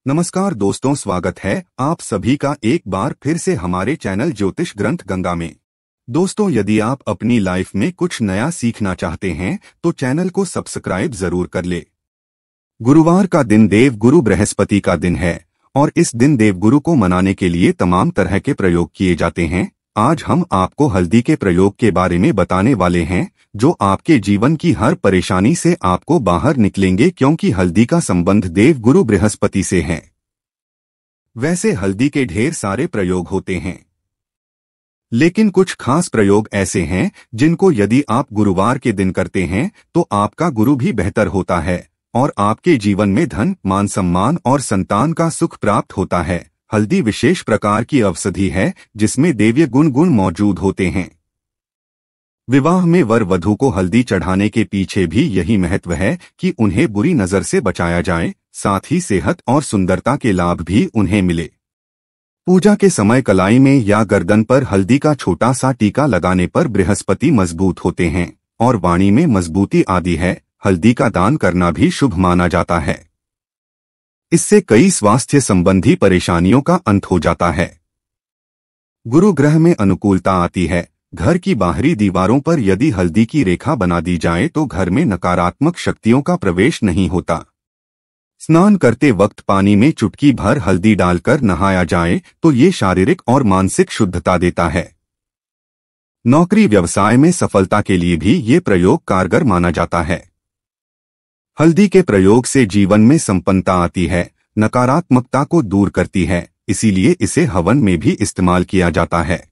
नमस्कार दोस्तों, स्वागत है आप सभी का एक बार फिर से हमारे चैनल ज्योतिष ग्रंथ गंगा में। दोस्तों, यदि आप अपनी लाइफ में कुछ नया सीखना चाहते हैं तो चैनल को सब्सक्राइब जरूर कर ले। गुरुवार का दिन देव गुरु बृहस्पति का दिन है और इस दिन देवगुरु को मनाने के लिए तमाम तरह के प्रयोग किए जाते हैं। आज हम आपको हल्दी के प्रयोग के बारे में बताने वाले हैं जो आपके जीवन की हर परेशानी से आपको बाहर निकलेंगे, क्योंकि हल्दी का संबंध देव गुरु बृहस्पति से है। वैसे हल्दी के ढेर सारे प्रयोग होते हैं, लेकिन कुछ खास प्रयोग ऐसे हैं जिनको यदि आप गुरुवार के दिन करते हैं तो आपका गुरु भी बेहतर होता है और आपके जीवन में धन, मान सम्मान और संतान का सुख प्राप्त होता है। हल्दी विशेष प्रकार की औषधि है जिसमें दैवीय गुण मौजूद होते हैं। विवाह में वर वधू को हल्दी चढ़ाने के पीछे भी यही महत्व है कि उन्हें बुरी नजर से बचाया जाए, साथ ही सेहत और सुंदरता के लाभ भी उन्हें मिले। पूजा के समय कलाई में या गर्दन पर हल्दी का छोटा सा टीका लगाने पर बृहस्पति मजबूत होते हैं और वाणी में मजबूती आदि है। हल्दी का दान करना भी शुभ माना जाता है। इससे कई स्वास्थ्य संबंधी परेशानियों का अंत हो जाता है। गुरु ग्रह में अनुकूलता आती है। घर की बाहरी दीवारों पर यदि हल्दी की रेखा बना दी जाए तो घर में नकारात्मक शक्तियों का प्रवेश नहीं होता। स्नान करते वक्त पानी में चुटकी भर हल्दी डालकर नहाया जाए तो ये शारीरिक और मानसिक शुद्धता देता है। नौकरी व्यवसाय में सफलता के लिए भी ये प्रयोग कारगर माना जाता है। हल्दी के प्रयोग से जीवन में संपन्नता आती है, नकारात्मकता को दूर करती है, इसीलिए इसे हवन में भी इस्तेमाल किया जाता है।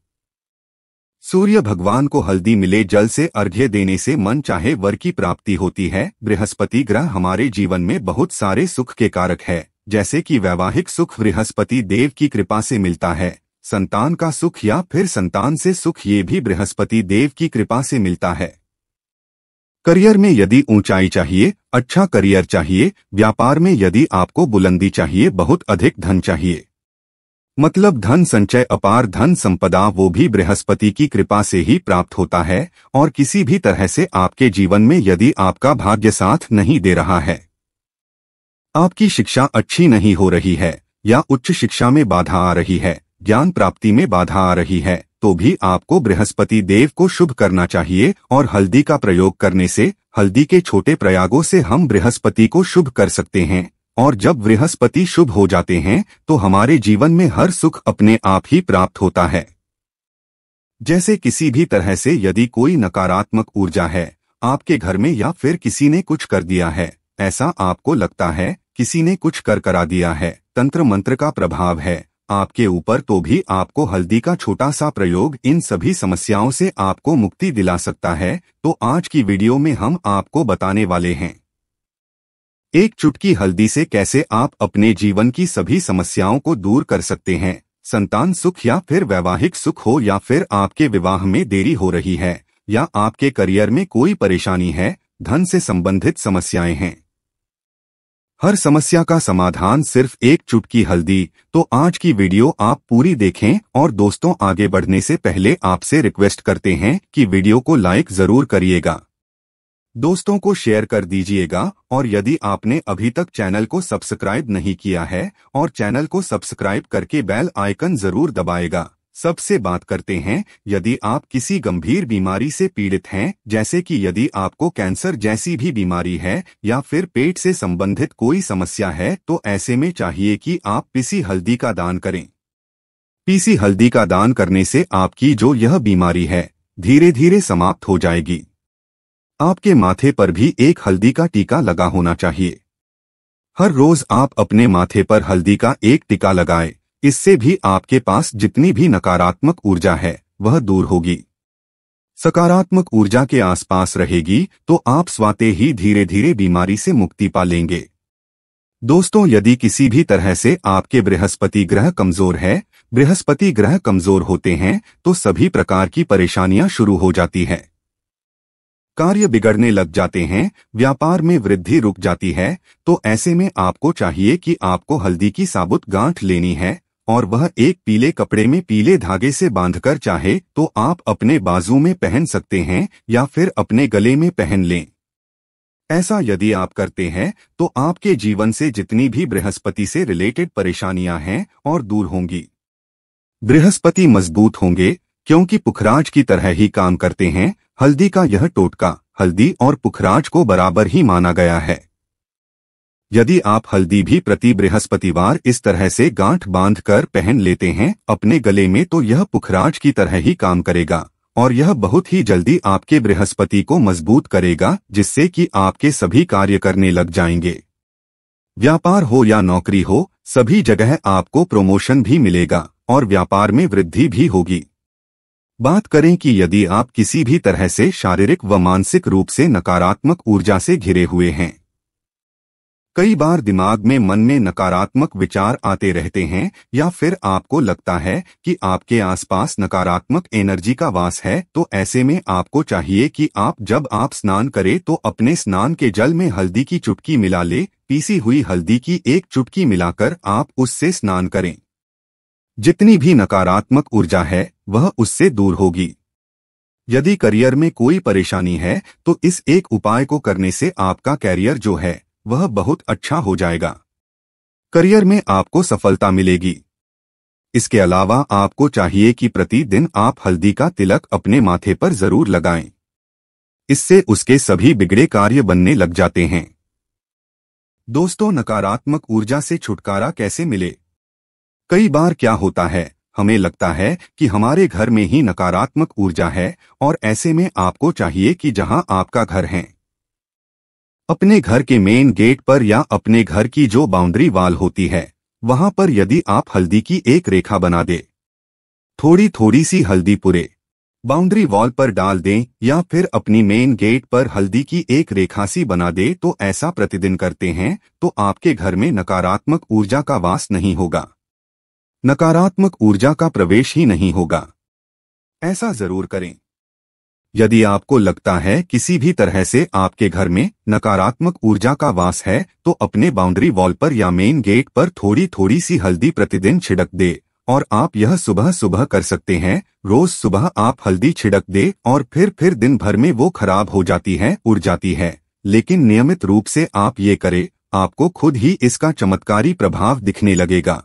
सूर्य भगवान को हल्दी मिले जल से अर्घ्य देने से मन चाहे वर की प्राप्ति होती है। बृहस्पति ग्रह हमारे जीवन में बहुत सारे सुख के कारक है, जैसे कि वैवाहिक सुख बृहस्पति देव की कृपा से मिलता है। संतान का सुख या फिर संतान से सुख ये भी बृहस्पति देव की कृपा से मिलता है। करियर में यदि ऊंचाई चाहिए, अच्छा करियर चाहिए, व्यापार में यदि आपको बुलंदी चाहिए, बहुत अधिक धन चाहिए, मतलब धन संचय, अपार धन संपदा, वो भी बृहस्पति की कृपा से ही प्राप्त होता है। और किसी भी तरह से आपके जीवन में यदि आपका भाग्य साथ नहीं दे रहा है, आपकी शिक्षा अच्छी नहीं हो रही है या उच्च शिक्षा में बाधा आ रही है, ज्ञान प्राप्ति में बाधा आ रही है, तो भी आपको बृहस्पति देव को शुभ करना चाहिए। और हल्दी का प्रयोग करने से, हल्दी के छोटे प्रयागों से हम बृहस्पति को शुभ कर सकते हैं। और जब बृहस्पति शुभ हो जाते हैं तो हमारे जीवन में हर सुख अपने आप ही प्राप्त होता है। जैसे किसी भी तरह से यदि कोई नकारात्मक ऊर्जा है आपके घर में या फिर किसी ने कुछ कर दिया है, ऐसा आपको लगता है किसी ने कुछ कर करा दिया है, तंत्र मंत्र का प्रभाव है आपके ऊपर, तो भी आपको हल्दी का छोटा सा प्रयोग इन सभी समस्याओं से आपको मुक्ति दिला सकता है। तो आज की वीडियो में हम आपको बताने वाले हैं एक चुटकी हल्दी से कैसे आप अपने जीवन की सभी समस्याओं को दूर कर सकते हैं। संतान सुख या फिर वैवाहिक सुख हो, या फिर आपके विवाह में देरी हो रही है, या आपके करियर में कोई परेशानी है, धन से संबंधित समस्याएं हैं, हर समस्या का समाधान सिर्फ एक चुटकी हल्दी। तो आज की वीडियो आप पूरी देखें। और दोस्तों, आगे बढ़ने से पहले आपसे रिक्वेस्ट करते हैं कि वीडियो को लाइक जरूर करिएगा, दोस्तों को शेयर कर दीजिएगा, और यदि आपने अभी तक चैनल को सब्सक्राइब नहीं किया है और चैनल को सब्सक्राइब करके बेल आइकन जरूर दबाएगा। सबसे बात करते हैं, यदि आप किसी गंभीर बीमारी से पीड़ित हैं, जैसे कि यदि आपको कैंसर जैसी भी बीमारी है या फिर पेट से संबंधित कोई समस्या है, तो ऐसे में चाहिए कि आप पीसी हल्दी का दान करें। पीसी हल्दी का दान करने से आपकी जो यह बीमारी है धीरे धीरे समाप्त हो जाएगी। आपके माथे पर भी एक हल्दी का टीका लगा होना चाहिए। हर रोज आप अपने माथे पर हल्दी का एक टीका लगाएं। इससे भी आपके पास जितनी भी नकारात्मक ऊर्जा है वह दूर होगी, सकारात्मक ऊर्जा के आसपास रहेगी, तो आप स्वतः ही धीरे धीरे बीमारी से मुक्ति पा लेंगे। दोस्तों, यदि किसी भी तरह से आपके बृहस्पति ग्रह कमजोर है, बृहस्पति ग्रह कमजोर होते हैं तो सभी प्रकार की परेशानियां शुरू हो जाती है, कार्य बिगड़ने लग जाते हैं, व्यापार में वृद्धि रुक जाती है। तो ऐसे में आपको चाहिए कि आपको हल्दी की साबुत गांठ लेनी है और वह एक पीले कपड़े में पीले धागे से बांधकर चाहे तो आप अपने बाजू में पहन सकते हैं या फिर अपने गले में पहन लें। ऐसा यदि आप करते हैं तो आपके जीवन से जितनी भी बृहस्पति से रिलेटेड परेशानियां हैं और दूर होंगी। बृहस्पति मजबूत होंगे क्योंकि पुखराज की तरह ही काम करते हैं। हल्दी का यह टोटका हल्दी और पुखराज को बराबर ही माना गया है। यदि आप हल्दी भी प्रति बृहस्पतिवार इस तरह से गांठ बांध कर पहन लेते हैं अपने गले में तो यह पुखराज की तरह ही काम करेगा और यह बहुत ही जल्दी आपके बृहस्पति को मजबूत करेगा, जिससे कि आपके सभी कार्य करने लग जाएंगे। व्यापार हो या नौकरी हो, सभी जगह आपको प्रमोशन भी मिलेगा और व्यापार में वृद्धि भी होगी। बात करें कि यदि आप किसी भी तरह से शारीरिक व मानसिक रूप से नकारात्मक ऊर्जा से घिरे हुए हैं, कई बार दिमाग में मन में नकारात्मक विचार आते रहते हैं या फिर आपको लगता है कि आपके आसपास नकारात्मक एनर्जी का वास है, तो ऐसे में आपको चाहिए कि जब आप स्नान करें तो अपने स्नान के जल में हल्दी की चुटकी मिला ले। पीसी हुई हल्दी की एक चुटकी मिलाकर आप उससे स्नान करें। जितनी भी नकारात्मक ऊर्जा है वह उससे दूर होगी। यदि करियर में कोई परेशानी है तो इस एक उपाय को करने से आपका कैरियर जो है वह बहुत अच्छा हो जाएगा। करियर में आपको सफलता मिलेगी। इसके अलावा आपको चाहिए कि प्रतिदिन आप हल्दी का तिलक अपने माथे पर जरूर लगाएं। इससे उसके सभी बिगड़े कार्य बनने लग जाते हैं। दोस्तों, नकारात्मक ऊर्जा से छुटकारा कैसे मिले? कई बार क्या होता है, हमें लगता है कि हमारे घर में ही नकारात्मक ऊर्जा है और ऐसे में आपको चाहिए कि जहां आपका घर है, अपने घर के मेन गेट पर या अपने घर की जो बाउंड्री वॉल होती है वहां पर यदि आप हल्दी की एक रेखा बना दे, थोड़ी थोड़ी सी हल्दी पूरे बाउंड्री वॉल पर डाल दें या फिर अपनी मेन गेट पर हल्दी की एक रेखा सी बना दे, तो ऐसा प्रतिदिन करते हैं तो आपके घर में नकारात्मक ऊर्जा का वास नहीं होगा, नकारात्मक ऊर्जा का प्रवेश ही नहीं होगा। ऐसा जरूर करें। यदि आपको लगता है किसी भी तरह से आपके घर में नकारात्मक ऊर्जा का वास है तो अपने बाउंड्री वॉल पर या मेन गेट पर थोड़ी थोड़ी सी हल्दी प्रतिदिन छिड़क दे और आप यह सुबह सुबह कर सकते हैं। रोज सुबह आप हल्दी छिड़क दे और फिर दिन भर में वो खराब हो जाती है, उड़ जाती है, लेकिन नियमित रूप से आप ये करें, आपको खुद ही इसका चमत्कारी प्रभाव दिखने लगेगा।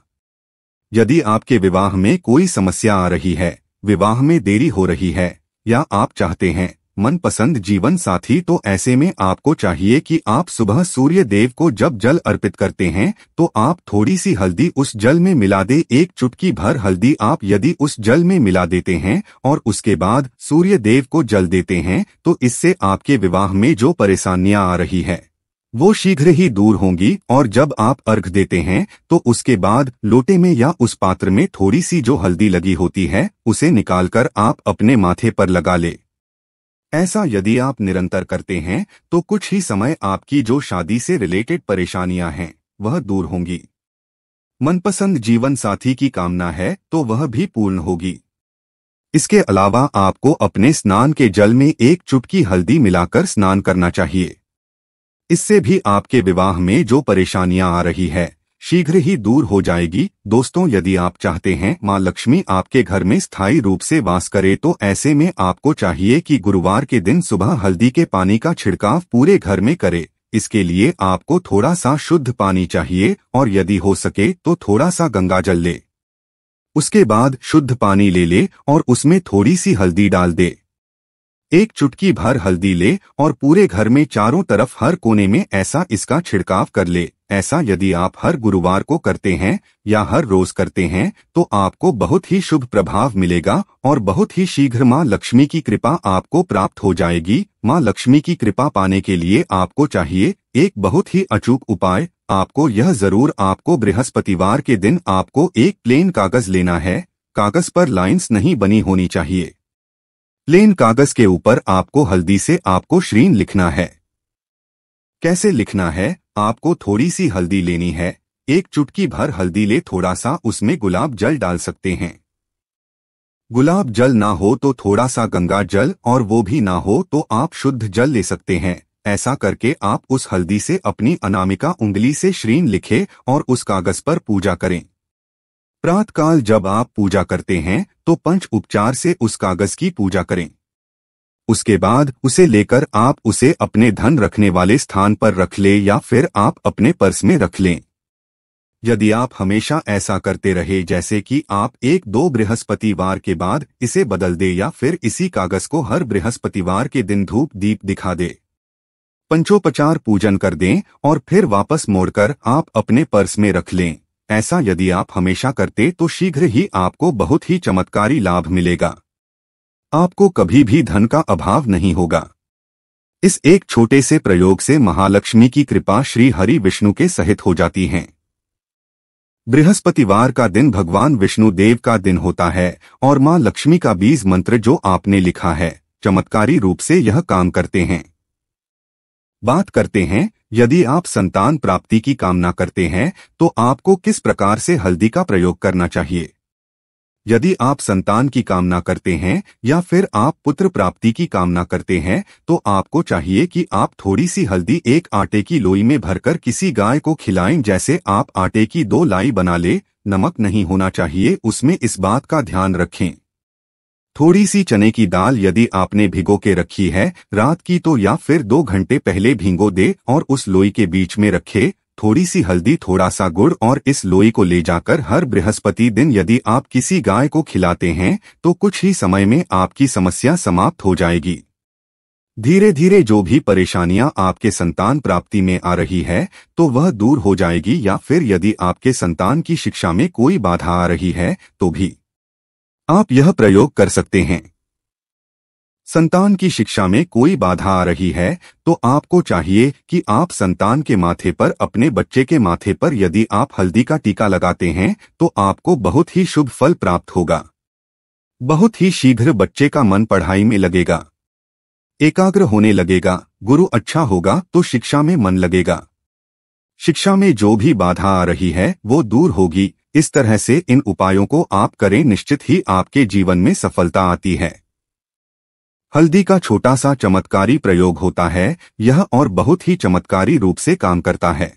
यदि आपके विवाह में कोई समस्या आ रही है, विवाह में देरी हो रही है या आप चाहते हैं मनपसंद जीवन साथी, तो ऐसे में आपको चाहिए कि आप सुबह सूर्य देव को जब जल अर्पित करते हैं तो आप थोड़ी सी हल्दी उस जल में मिला दे। एक चुटकी भर हल्दी आप यदि उस जल में मिला देते हैं और उसके बाद सूर्य देव को जल देते हैं तो इससे आपके विवाह में जो परेशानियां आ रही है वो शीघ्र ही दूर होंगी। और जब आप अर्घ देते हैं तो उसके बाद लोटे में या उस पात्र में थोड़ी सी जो हल्दी लगी होती है उसे निकालकर आप अपने माथे पर लगा ले। ऐसा यदि आप निरंतर करते हैं तो कुछ ही समय आपकी जो शादी से रिलेटेड परेशानियां हैं वह दूर होंगी। मनपसंद जीवन साथी की कामना है तो वह भी पूर्ण होगी। इसके अलावा आपको अपने स्नान के जल में एक चुटकी हल्दी मिलाकर स्नान करना चाहिए। इससे भी आपके विवाह में जो परेशानियां आ रही है शीघ्र ही दूर हो जाएगी। दोस्तों, यदि आप चाहते हैं मां लक्ष्मी आपके घर में स्थायी रूप से वास करे तो ऐसे में आपको चाहिए कि गुरुवार के दिन सुबह हल्दी के पानी का छिड़काव पूरे घर में करे। इसके लिए आपको थोड़ा सा शुद्ध पानी चाहिए और यदि हो सके तो थोड़ा सा गंगा जल ले। उसके बाद शुद्ध पानी ले ले और उसमें थोड़ी सी हल्दी डाल दे। एक चुटकी भर हल्दी ले और पूरे घर में चारों तरफ हर कोने में ऐसा इसका छिड़काव कर ले। ऐसा यदि आप हर गुरुवार को करते हैं या हर रोज करते हैं तो आपको बहुत ही शुभ प्रभाव मिलेगा और बहुत ही शीघ्र मां लक्ष्मी की कृपा आपको प्राप्त हो जाएगी। मां लक्ष्मी की कृपा पाने के लिए आपको चाहिए एक बहुत ही अचूक उपाय। आपको यह जरूर आपको बृहस्पतिवार के दिन आपको एक प्लेन कागज लेना है। कागज पर लाइंस नहीं बनी होनी चाहिए। प्लेन कागज के ऊपर आपको हल्दी से आपको श्रीन लिखना है। कैसे लिखना है? आपको थोड़ी सी हल्दी लेनी है, एक चुटकी भर हल्दी ले, थोड़ा सा उसमें गुलाब जल डाल सकते हैं। गुलाब जल ना हो तो थोड़ा सा गंगा जल और वो भी ना हो तो आप शुद्ध जल ले सकते हैं। ऐसा करके आप उस हल्दी से अपनी अनामिका उंगली से श्रीन लिखे और उस कागज पर पूजा करें। प्रातःकाल जब आप पूजा करते हैं तो पंच उपचार से उस कागज की पूजा करें। उसके बाद उसे लेकर आप उसे अपने धन रखने वाले स्थान पर रख ले या फिर आप अपने पर्स में रख लें। यदि आप हमेशा ऐसा करते रहे जैसे कि आप 1-2 बृहस्पतिवार के बाद इसे बदल दे या फिर इसी कागज को हर बृहस्पतिवार के दिन धूप दीप दिखा दे, पंचोपचार पूजन कर दें और फिर वापस मोड़कर आप अपने पर्स में रख लें, ऐसा यदि आप हमेशा करते तो शीघ्र ही आपको बहुत ही चमत्कारी लाभ मिलेगा। आपको कभी भी धन का अभाव नहीं होगा। इस एक छोटे से प्रयोग से महालक्ष्मी की कृपा श्री हरि विष्णु के सहित हो जाती है। बृहस्पतिवार का दिन भगवान विष्णु देव का दिन होता है और मां लक्ष्मी का बीज मंत्र जो आपने लिखा है चमत्कारी रूप से यह काम करते हैं। बात करते हैं, यदि आप संतान प्राप्ति की कामना करते हैं तो आपको किस प्रकार से हल्दी का प्रयोग करना चाहिए। यदि आप संतान की कामना करते हैं या फिर आप पुत्र प्राप्ति की कामना करते हैं तो आपको चाहिए कि आप थोड़ी सी हल्दी एक आटे की लोई में भरकर किसी गाय को खिलाएं। जैसे आप आटे की 2 लाई बना ले, नमक नहीं होना चाहिए उसमें, इस बात का ध्यान रखें। थोड़ी सी चने की दाल यदि आपने भिगो के रखी है रात की तो या फिर 2 घंटे पहले भिगो दे और उस लोई के बीच में रखे। थोड़ी सी हल्दी, थोड़ा सा गुड़ और इस लोई को ले जाकर हर बृहस्पति दिन यदि आप किसी गाय को खिलाते हैं तो कुछ ही समय में आपकी समस्या समाप्त हो जाएगी। धीरे धीरे जो भी परेशानियां आपके संतान प्राप्ति में आ रही है तो वह दूर हो जाएगी, या फिर यदि आपके संतान की शिक्षा में कोई बाधा आ रही है तो भी आप यह प्रयोग कर सकते हैं। संतान की शिक्षा में कोई बाधा आ रही है तो आपको चाहिए कि आप संतान के माथे पर, अपने बच्चे के माथे पर यदि आप हल्दी का टीका लगाते हैं तो आपको बहुत ही शुभ फल प्राप्त होगा। बहुत ही शीघ्र बच्चे का मन पढ़ाई में लगेगा, एकाग्र होने लगेगा, गुरु अच्छा होगा तो शिक्षा में मन लगेगा। शिक्षा में जो भी बाधा आ रही है वो दूर होगी। इस तरह से इन उपायों को आप करें, निश्चित ही आपके जीवन में सफलता आती है। हल्दी का छोटा सा चमत्कारी प्रयोग होता है यह, और बहुत ही चमत्कारी रूप से काम करता है।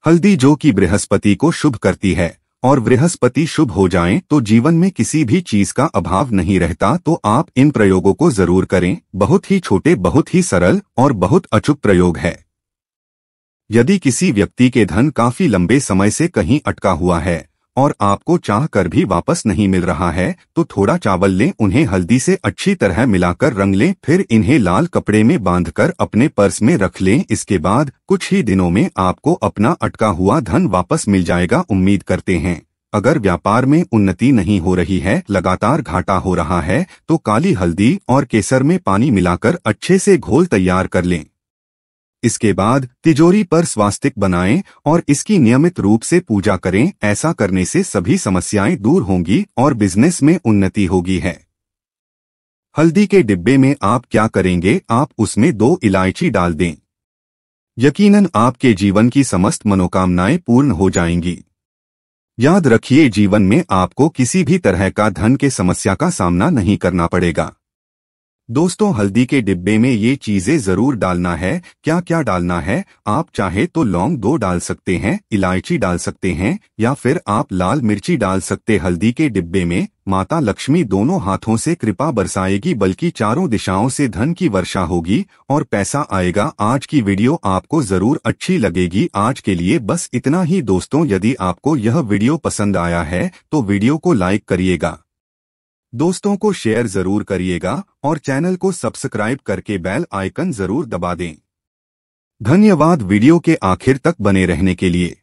हल्दी जो कि बृहस्पति को शुभ करती है, और बृहस्पति शुभ हो जाएं तो जीवन में किसी भी चीज का अभाव नहीं रहता। तो आप इन प्रयोगों को जरूर करें। बहुत ही छोटे, बहुत ही सरल और बहुत अचूक प्रयोग है। यदि किसी व्यक्ति के धन काफी लंबे समय से कहीं अटका हुआ है और आपको चाह कर भी वापस नहीं मिल रहा है तो थोड़ा चावल लें, उन्हें हल्दी से अच्छी तरह मिलाकर रंग लें, फिर इन्हें लाल कपड़े में बांधकर अपने पर्स में रख लें। इसके बाद कुछ ही दिनों में आपको अपना अटका हुआ धन वापस मिल जाएगा। उम्मीद करते हैं। अगर व्यापार में उन्नति नहीं हो रही है, लगातार घाटा हो रहा है तो काली हल्दी और केसर में पानी मिलाकर अच्छे से घोल तैयार कर लें। इसके बाद तिजोरी पर स्वास्तिक बनाएं और इसकी नियमित रूप से पूजा करें। ऐसा करने से सभी समस्याएं दूर होंगी और बिजनेस में उन्नति होगी है। हल्दी के डिब्बे में आप क्या करेंगे, आप उसमें 2 इलायची डाल दें। यकीनन आपके जीवन की समस्त मनोकामनाएं पूर्ण हो जाएंगी। याद रखिए, जीवन में आपको किसी भी तरह का धन के समस्या का सामना नहीं करना पड़ेगा। दोस्तों, हल्दी के डिब्बे में ये चीजें जरूर डालना है। क्या क्या डालना है, आप चाहे तो लौंग 2 डाल सकते हैं, इलायची डाल सकते हैं या फिर आप लाल मिर्ची डाल सकते। हल्दी के डिब्बे में माता लक्ष्मी दोनों हाथों से कृपा बरसाएगी, बल्कि चारों दिशाओं से धन की वर्षा होगी और पैसा आएगा। आज की वीडियो आपको जरूर अच्छी लगेगी। आज के लिए बस इतना ही दोस्तों। यदि आपको यह वीडियो पसंद आया है तो वीडियो को लाइक करिएगा, दोस्तों को शेयर जरूर करिएगा और चैनल को सब्सक्राइब करके बेल आइकन जरूर दबा दें। धन्यवाद वीडियो के आखिर तक बने रहने के लिए।